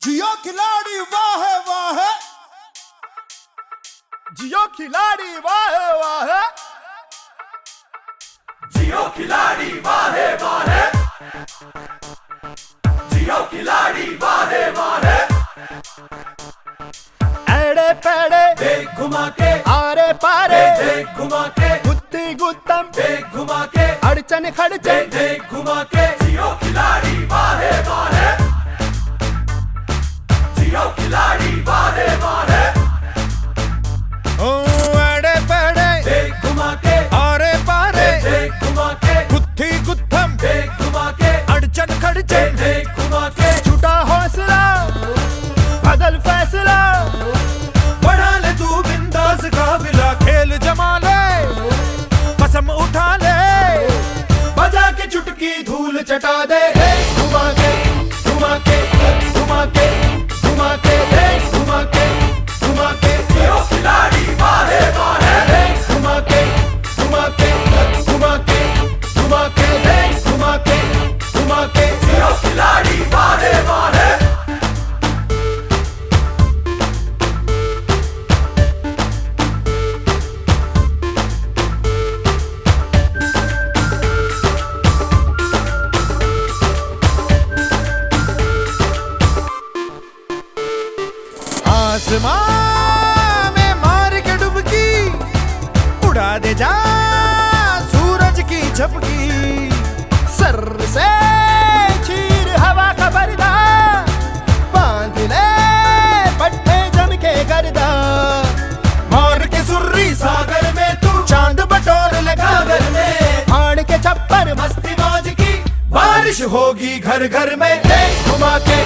जियो खिलाड़ी वाह वाह, जियो खिलाड़ी वाह वाह, जियो खिलाड़ी वाह वाह, जियो खिलाड़ी वाह वाह। एड़े पेड़े देख घुमा के, आरे पारे देख घुमा के, गुत्ती गुत्तम देख घुमा के, अड़चन खड़चन देख घुमा के। जियो खिलाड़ी वाह वाह, जियो खिलाड़ी वाह वाह। ओ एड़े पेड़े देख घुमा के, आरे पारे देख घुमा के, गुत्थी गुत्थम देख घुमा के, अड़चन खड़चन देख घुमा के। छूटा हौसला बदल फैसला, बढ़ा ले तू बिंदास काफिला, खेल जमा ले कसम उठा ले, बजा के चुटकी धूल चटा दे। घुमा के घुमा के घुमा के घुमा के, घुमा के घुमा के। जियो खिलाड़ी वाह वाह, घुमा के घुमा के घुमा के घुमा के, घुमा के घुमा के। जियो खिलाड़ी वाह वाह। आसमां में मार के डुबकी उड़ा दे जा सूरज की झपकी, सर से चीर हवा का पर्दा, बांध ले पट्टे जम के गर्दा, मार के सुर्री सागर में तू चांद बटोर ले गागर में, फाड़ के छप्पर मस्ती मौज की बारिश होगी घर घर में। घुमा के